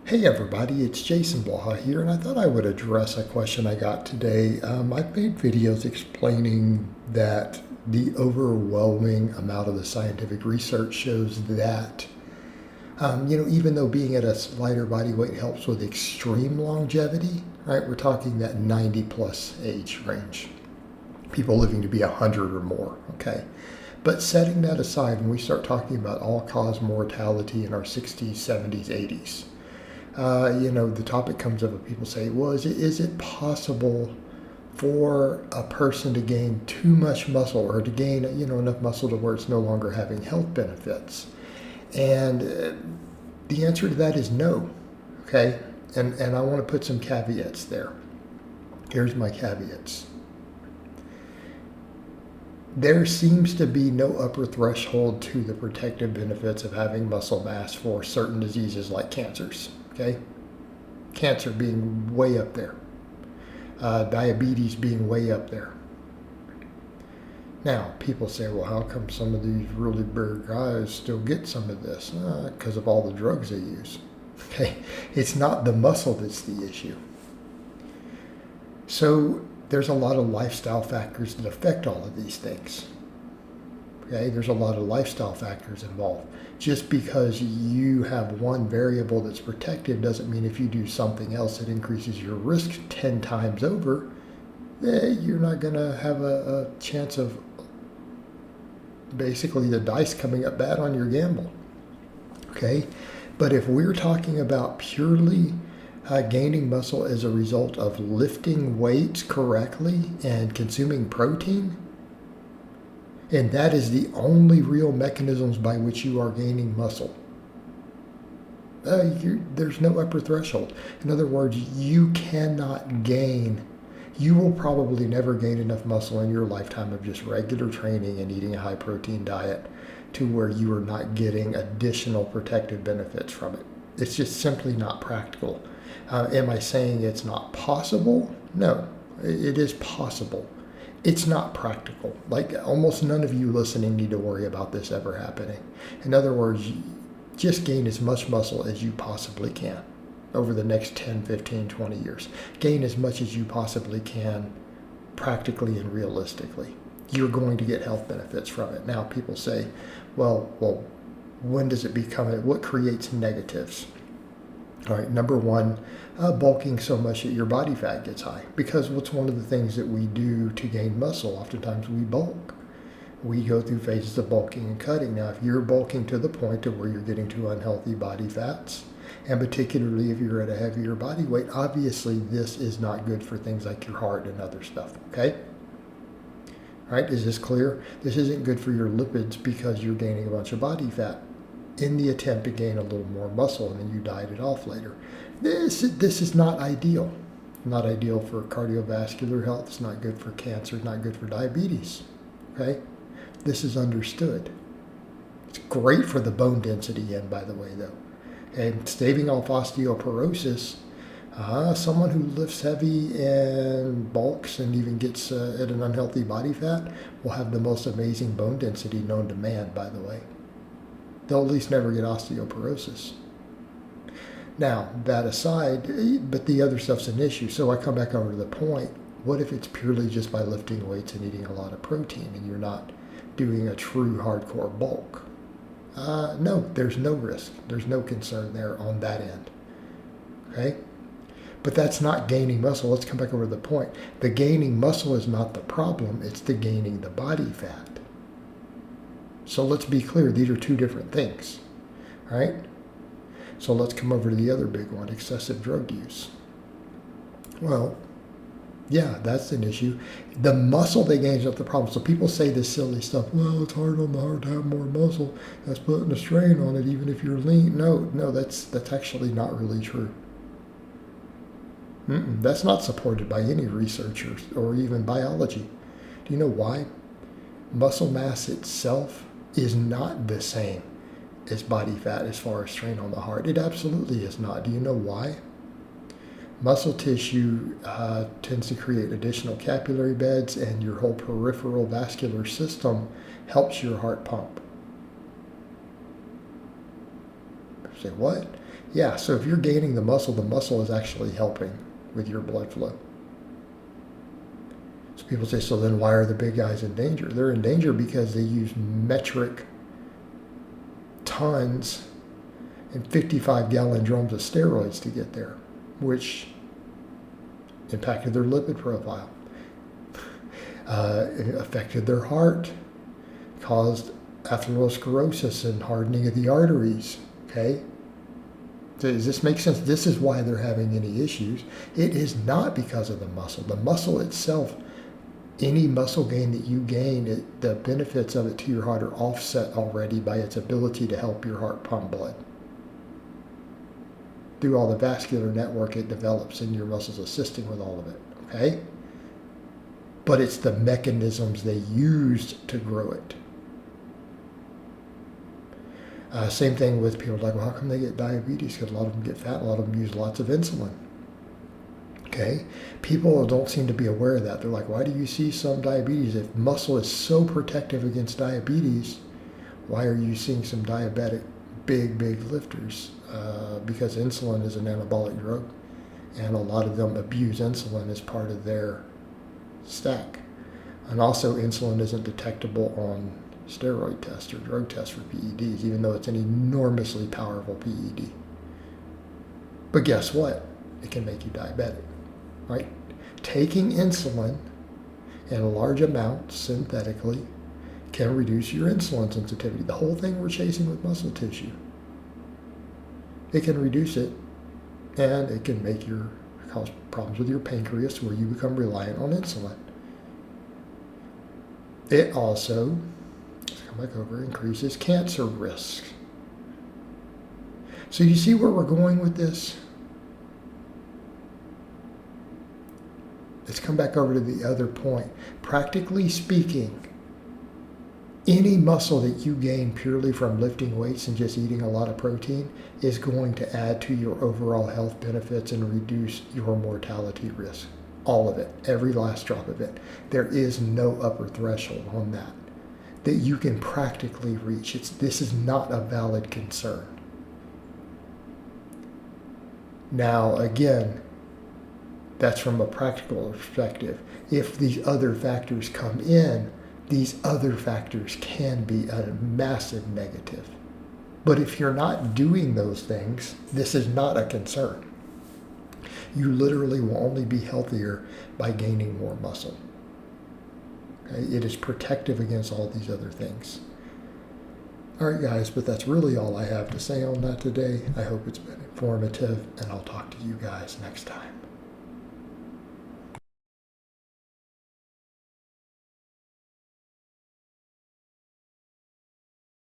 Hey everybody, it's Jason Blaha here, and I thought I would address a question I got today. I've made videos explaining that the overwhelming amount of the scientific research shows that, even though being at a lighter body weight helps with extreme longevity, right? We're talking that 90 plus age range, people living to be 100 or more, okay? But setting that aside, when we start talking about all-cause mortality in our 60s, 70s, 80s, the topic comes up and people say, well, is it possible for a person to gain too much muscle or to gain, enough muscle to where it's no longer having health benefits? And the answer to that is no, okay? And I want to put some caveats there. Here's my caveats. There seems to be no upper threshold to the protective benefits of having muscle mass for certain diseases like cancers. Okay, cancer being way up there, diabetes being way up there. Now, people say, well, how come some of these really big guys still get some of this? Because of all the drugs they use. Okay, it's not the muscle that's the issue. So there's a lot of lifestyle factors that affect all of these things. Okay, there's a lot of lifestyle factors involved. Just because you have one variable that's protective doesn't mean if you do something else that increases your risk 10 times over, you're not going to have a chance of basically the dice coming up bad on your gamble. Okay, but if we're talking about purely gaining muscle as a result of lifting weights correctly and consuming protein, and that is the only real mechanisms by which you are gaining muscle, there's no upper threshold. In other words, you will probably never gain enough muscle in your lifetime of just regular training and eating a high protein diet to where you are not getting additional protective benefits from it. It's just simply not practical. Am I saying it's not possible? No, it is possible. It's not practical. Like almost none of you listening need to worry about this ever happening. In other words, just gain as much muscle as you possibly can over the next 10, 15, 20 years. Gain as much as you possibly can practically and realistically. You're going to get health benefits from it. Now people say, well, when does it become, what creates negatives? All right, number one, bulking so much that your body fat gets high. Because what's one of the things that we do to gain muscle? Oftentimes we bulk. We go through phases of bulking and cutting. Now, if you're bulking to the point of where you're getting to unhealthy body fats, and particularly if you're at a heavier body weight, obviously this is not good for things like your heart and other stuff, okay? All right, is this clear? This isn't good for your lipids because you're gaining a bunch of body fat in the attempt to gain a little more muscle, and then you diet it off later. This is not ideal. Not ideal for cardiovascular health. It's not good for cancer. It's not good for diabetes. Okay? This is understood. It's great for the bone density end, by the way, though. And staving off osteoporosis, someone who lifts heavy and bulks and even gets at an unhealthy body fat will have the most amazing bone density known to man, by the way. They'll at least never get osteoporosis. Now, that aside, but the other stuff's an issue. So I come back over to the point, what if it's purely just by lifting weights and eating a lot of protein and you're not doing a true hardcore bulk? No, there's no risk. There's no concern there on that end. Okay? But that's not gaining muscle. Let's come back over to the point. The gaining muscle is not the problem. It's the gaining the body fat. So let's be clear, these are two different things, right? So let's come over to the other big one, excessive drug use. Well, yeah, that's an issue. The muscle they gain is not the problem. So people say this silly stuff, well, it's hard on the heart to have more muscle. That's putting a strain on it even if you're lean. No, that's actually not really true. That's not supported by any researchers or even biology. Do you know why? Muscle mass itself is not the same as body fat as far as strain on the heart. It absolutely is not. Do you know why? Muscle tissue tends to create additional capillary beds, and your whole peripheral vascular system helps your heart pump. Say, what? Yeah, so if you're gaining the muscle is actually helping with your blood flow. So people say, so then why are the big guys in danger? They're in danger because they use metric tons and 55-gallon drums of steroids to get there, which impacted their lipid profile, it affected their heart, caused atherosclerosis and hardening of the arteries. Okay? Does this make sense? This is why they're having any issues. It is not because of the muscle. The muscle itself, any muscle gain that you gain, the benefits of it to your heart are offset already by its ability to help your heart pump blood through all the vascular network it develops in your muscles, assisting with all of it. Okay? But it's the mechanisms they used to grow it. Same thing with people like, well, how come they get diabetes? Because a lot of them get fat, a lot of them use lots of insulin. Okay? People don't seem to be aware of that. They're like, why do you see some diabetes? If muscle is so protective against diabetes, why are you seeing some diabetic big lifters? Because insulin is an anabolic drug, and a lot of them abuse insulin as part of their stack. And also, insulin isn't detectable on steroid tests or drug tests for PEDs, even though it's an enormously powerful PED. But guess what? It can make you diabetic, right? Taking insulin in large amounts synthetically can reduce your insulin sensitivity. The whole thing we're chasing with muscle tissue. It can reduce it, and it can cause problems with your pancreas where you become reliant on insulin. It also, let's come back over, increases cancer risk. So you see where we're going with this? Let's come back over to the other point. Practically speaking, any muscle that you gain purely from lifting weights and just eating a lot of protein is going to add to your overall health benefits and reduce your mortality risk. All of it, every last drop of it. There is no upper threshold on that you can practically reach. This is not a valid concern. Now, again, that's from a practical perspective. If these other factors come in, these other factors can be a massive negative. But if you're not doing those things, this is not a concern. You literally will only be healthier by gaining more muscle. Okay? It is protective against all these other things. All right, guys, but that's really all I have to say on that today. I hope it's been informative, and I'll talk to you guys next time.